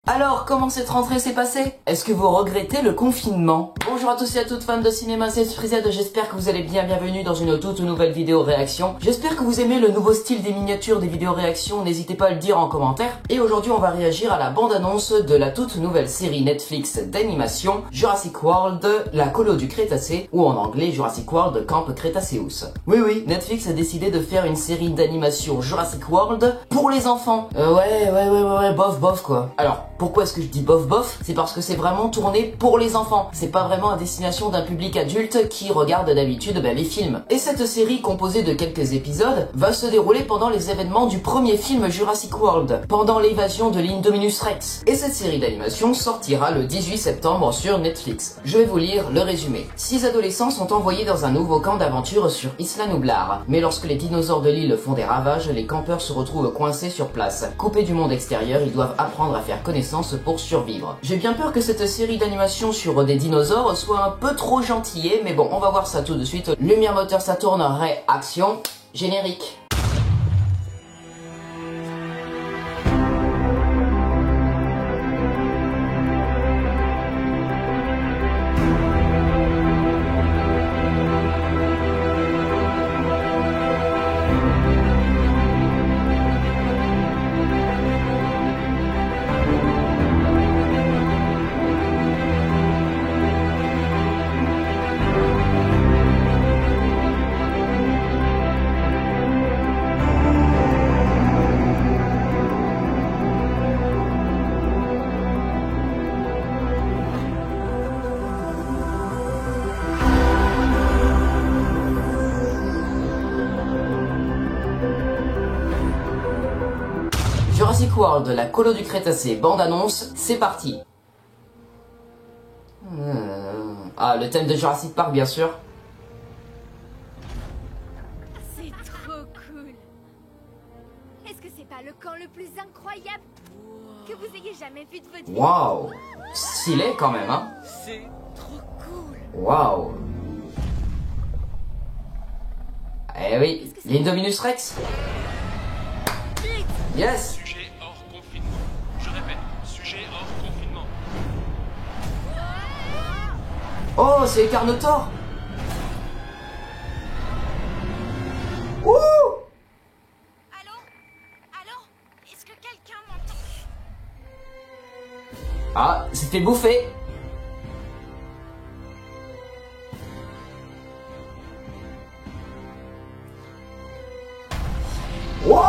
Alors, comment cette rentrée s'est passée? Est-ce que vous regrettez le confinement? Bonjour à tous et à toutes fans de cinéma, c'est Frized, j'espère que vous allez bien, bienvenue dans une toute nouvelle vidéo réaction. J'espère que vous aimez le nouveau style des miniatures des vidéos réaction, n'hésitez pas à le dire en commentaire. Et aujourd'hui on va réagir à la bande-annonce de la toute nouvelle série Netflix d'animation Jurassic World, la colo du Crétacé, ou en anglais Jurassic World Camp Cretaceous. Oui, Netflix a décidé de faire une série d'animation Jurassic World pour les enfants. Ouais, bof quoi. Alors, pourquoi est-ce que je dis bof? C'est parce que c'est vraiment tourné pour les enfants. C'est pas vraiment à destination d'un public adulte qui regarde d'habitude les films. Et cette série, composée de quelques épisodes, va se dérouler pendant les événements du premier film Jurassic World, pendant l'évasion de l'Indominus Rex. Et cette série d'animation sortira le 18 septembre sur Netflix. Je vais vous lire le résumé. 6 adolescents sont envoyés dans un nouveau camp d'aventure sur Isla Nublar. Mais lorsque les dinosaures de l'île font des ravages, les campeurs se retrouvent coincés sur place. Coupés du monde extérieur, ils doivent apprendre à faire connaissance pour survivre. J'ai bien peur que cette série d'animation sur des dinosaures soit un peu trop gentillée, mais bon, on va voir ça tout de suite. Lumière, moteur, ça tourne, réaction, générique. Jurassic World, la colo du Crétacé, bande-annonce, c'est parti. Ah, le thème de Jurassic Park, bien sûr. C'est trop cool. Est-ce que c'est pas le camp le plus incroyable que vous ayez jamais vu de votre vie? Waouh, stylé quand même, hein. C'est trop cool. Waouh. Eh oui, l'Indominus Rex. Yes. Sujet hors confinement. Je répète, sujet hors confinement. Oh, c'est Carnotaur. Ouh. Allô, est-ce que quelqu'un m'entend? Ah, c'était bouffé. Wow.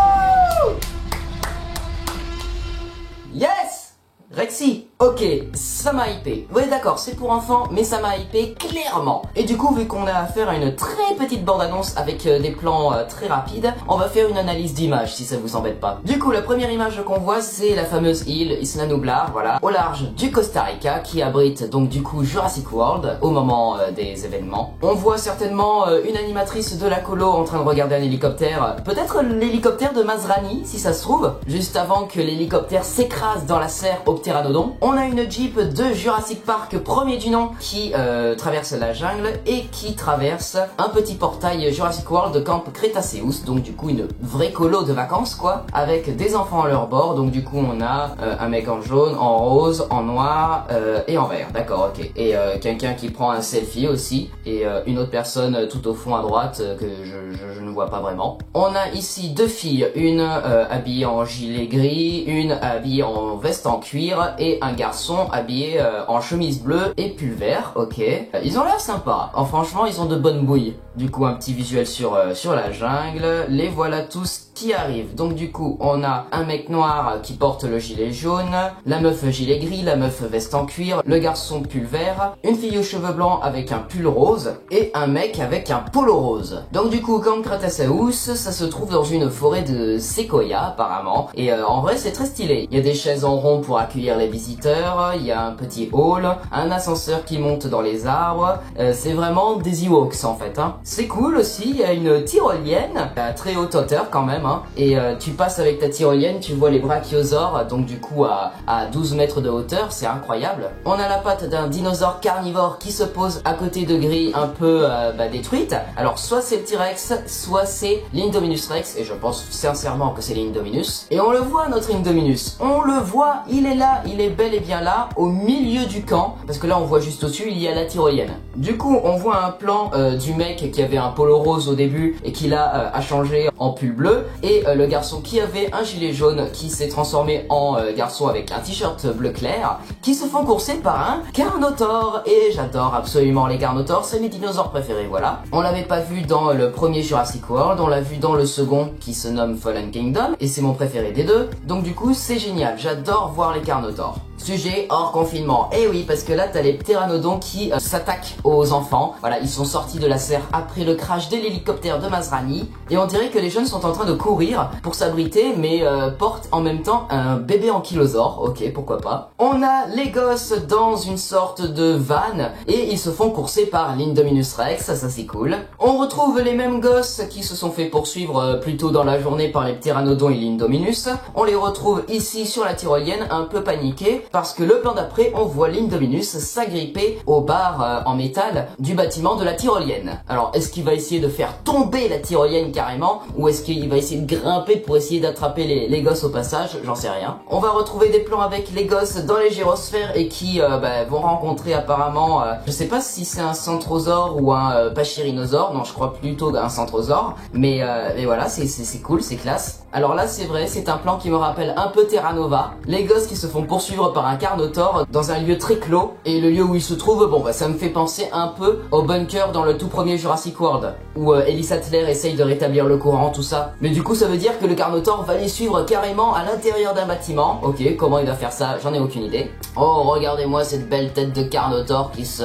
Yes! Rexy, ok, ça m'a hypé. Ouais d'accord, c'est pour enfants, mais ça m'a hypé clairement. Et du coup, vu qu'on a affaire à une très petite bande-annonce avec des plans très rapides, on va faire une analyse d'image si ça vous embête pas. Du coup, la première image qu'on voit, c'est la fameuse île Isla Nublar, voilà, au large du Costa Rica, qui abrite donc du coup Jurassic World au moment des événements. On voit certainement une animatrice de la colo en train de regarder un hélicoptère, peut-être l'hélicoptère de Masrani, si ça se trouve, juste avant que l'hélicoptère s'écrase dans la serre au Pteranodon. On a une Jeep de Jurassic Park premier du nom qui traverse la jungle et qui traverse un petit portail Jurassic World Camp Cretaceous, donc du coup une vraie colo de vacances quoi, avec des enfants à leur bord. Donc du coup on a un mec en jaune, en rose, en noir et en vert, d'accord, ok, et quelqu'un qui prend un selfie aussi, et une autre personne tout au fond à droite que je ne vois pas vraiment. On a ici deux filles, une habillée en gilet gris, une habillée en veste en cuir et un garçon habillé en chemise bleue et pull vert, ok. Ils ont l'air sympas, franchement ils ont de bonnes bouilles. Du coup un petit visuel sur la jungle, les voilà tous qui arrivent. Donc du coup on a un mec noir qui porte le gilet jaune, la meuf gilet gris, la meuf veste en cuir, le garçon pull vert, une fille aux cheveux blancs avec un pull rose et un mec avec un polo rose. Donc du coup Camp Cretaceous, ça se trouve dans une forêt de séquoia apparemment, et en vrai c'est très stylé. Il y a des chaises en rond pour accueillir les visiteurs, il y a un petit hall, un ascenseur qui monte dans les arbres, c'est vraiment des Ewoks en fait, hein. C'est cool aussi, il y a une tyrolienne à très haute hauteur quand même, hein, et tu passes avec ta tyrolienne, tu vois les brachiosaures, donc du coup à 12 mètres de hauteur, c'est incroyable. On a la patte d'un dinosaure carnivore qui se pose à côté de grilles un peu détruites. Alors soit c'est le T-Rex, soit c'est l'Indominus Rex, et je pense sincèrement que c'est l'Indominus. Et on le voit notre Indominus, on le voit, il est là là, il est bel et bien là, au milieu du camp, parce que là on voit juste au-dessus, il y a la tyrolienne. Du coup, on voit un plan du mec qui avait un polo rose au début et qui là a changé en pull bleu, et le garçon qui avait un gilet jaune qui s'est transformé en garçon avec un t-shirt bleu clair, qui se font courser par un Carnotaur. Et j'adore absolument les Carnotaurs, c'est mes dinosaures préférés, voilà. On l'avait pas vu dans le premier Jurassic World, on l'a vu dans le second qui se nomme Fallen Kingdom, et c'est mon préféré des deux, donc du coup c'est génial, j'adore voir les Carnotaurs. Sujet hors confinement. Et oui, parce que là t'as les ptéranodons qui s'attaquent aux enfants. Voilà, ils sont sortis de la serre après le crash de l'hélicoptère de Masrani, et on dirait que les jeunes sont en train de courir pour s'abriter, mais portent en même temps un bébé ankylosaure. Ok, pourquoi pas. On a les gosses dans une sorte de van et ils se font courser par l'Indominus Rex, ça c'est cool. On retrouve les mêmes gosses qui se sont fait poursuivre plus tôt dans la journée par les ptéranodons et l'Indominus. On les retrouve ici sur la tyrolienne un peu paniqués, parce que le plan d'après, on voit l'Indominus s'agripper aux barres en métal du bâtiment de la tyrolienne. Alors, est-ce qu'il va essayer de faire tomber la tyrolienne carrément, ou est-ce qu'il va essayer de grimper pour essayer d'attraper les gosses au passage? J'en sais rien. On va retrouver des plans avec les gosses dans les gyrosphères et qui vont rencontrer apparemment, je sais pas si c'est un centrosaure ou un pachyrhinosaure, non je crois plutôt un centrosaure, mais voilà, c'est cool, c'est classe. Alors là c'est vrai, c'est un plan qui me rappelle un peu Terra Nova, les gosses qui se font poursuivre par un Carnotaur dans un lieu très clos, et le lieu où il se trouve, bon bah ça me fait penser un peu au bunker dans le tout premier Jurassic World, où Ellis Sattler essaye de rétablir le courant, tout ça. Mais du coup ça veut dire que le Carnotaur va les suivre carrément à l'intérieur d'un bâtiment. Ok, comment il va faire ça, j'en ai aucune idée. Oh regardez-moi cette belle tête de Carnotaur qui se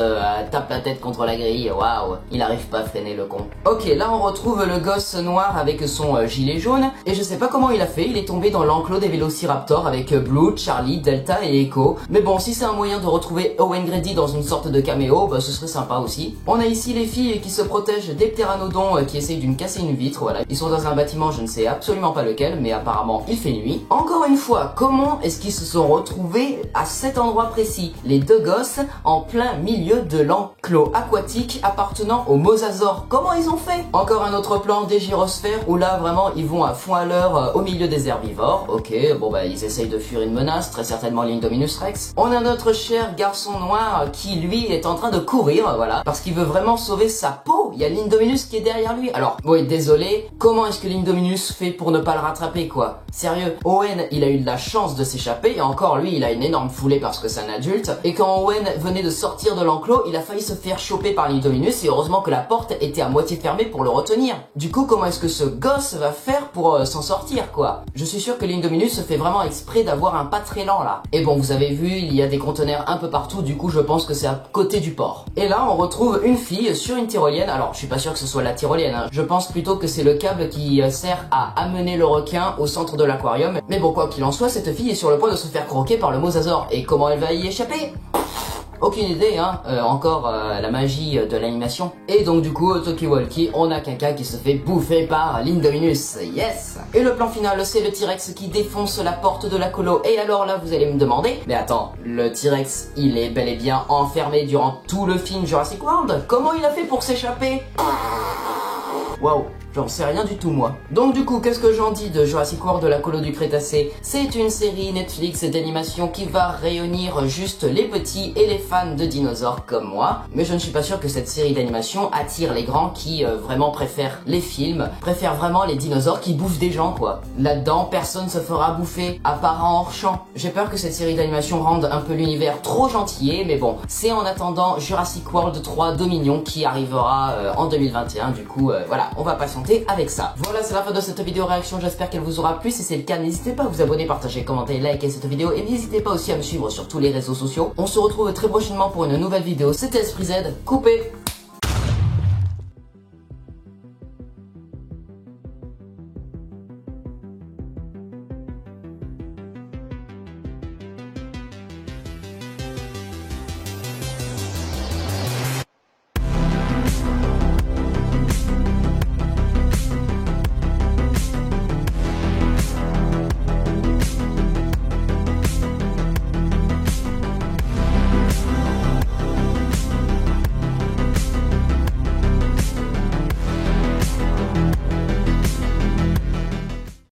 tape la tête contre la grille, waouh, il arrive pas à freiner le con. Ok, là on retrouve le gosse noir avec son gilet jaune, et je sais pas comment il a fait, il est tombé dans l'enclos des Vélociraptors avec Blue, Charlie, Delta et Echo. Mais bon, si c'est un moyen de retrouver Owen Grady dans une sorte de caméo, bah ce serait sympa aussi. On a ici les filles qui se protègent des ptéranodons qui essayent d'une casser une vitre, voilà. Ils sont dans un bâtiment, je ne sais absolument pas lequel, mais apparemment il fait nuit. Encore une fois, comment est-ce qu'ils se sont retrouvés à cet endroit précis? Les deux gosses en plein milieu de l'enclos aquatique appartenant aux mosasaures. Comment ils ont fait? Encore un autre plan des gyrosphères où là vraiment ils vont à fond à l'heure au milieu des herbivores. Ok, bon bah ils essayent de fuir une menace, très certainement l'Indominus Rex. On a notre cher garçon noir qui lui est en train de courir, voilà, parce qu'il veut vraiment sauver sa peau. Il y a l'Indominus qui est derrière lui. Alors, oui, désolé, comment est-ce que l'Indominus fait pour ne pas le rattraper, quoi? Sérieux, Owen, il a eu de la chance de s'échapper, et encore lui, il a une énorme foulée parce que c'est un adulte, et quand Owen venait de sortir de l'enclos, il a failli se faire choper par l'Indominus, et heureusement que la porte était à moitié fermée pour le retenir. Du coup, comment est-ce que ce gosse va faire pour s'en sortir, quoi? Je suis sûr que l'Indominus fait vraiment exprès d'avoir un pas très lent, là. Et bon, vous avez vu, il y a des conteneurs un peu partout, du coup, je pense que c'est à côté du port. Et là, on retrouve une fille sur une tyrolienne. Alors, je suis pas sûr que ce soit la tyrolienne, hein. Je pense plutôt que c'est le câble qui sert à amener le requin au centre de l'aquarium. Mais bon, quoi qu'il en soit, cette fille est sur le point de se faire croquer par le mosasaure. Et comment elle va y échapper? Aucune idée, hein, encore la magie de l'animation. Et donc du coup, Talkie-Walkie, on a quelqu'un qui se fait bouffer par l'Indominus, yes. Et le plan final, c'est le T-Rex qui défonce la porte de la colo. Et alors là, vous allez me demander, mais attends, le T-Rex, il est bel et bien enfermé durant tout le film Jurassic World? Comment il a fait pour s'échapper? Waouh, j'en sais rien du tout moi. Donc du coup, qu'est-ce que j'en dis de Jurassic World de la colo du Crétacé? C'est une série Netflix d'animation qui va réunir juste les petits et les fans de dinosaures comme moi. Mais je ne suis pas sûr que cette série d'animation attire les grands qui vraiment préfèrent les films, préfèrent vraiment les dinosaures qui bouffent des gens quoi. Là-dedans, personne se fera bouffer, à part en hors-champ. J'ai peur que cette série d'animation rende un peu l'univers trop gentillé, mais bon, c'est en attendant Jurassic World 3 Dominion qui arrivera en 2021, du coup voilà. On va patienter avec ça. Voilà, c'est la fin de cette vidéo réaction, j'espère qu'elle vous aura plu. Si c'est le cas, n'hésitez pas à vous abonner, partager, commenter, liker cette vidéo, et n'hésitez pas aussi à me suivre sur tous les réseaux sociaux. On se retrouve très prochainement pour une nouvelle vidéo. C'était Esprit Z, coupé.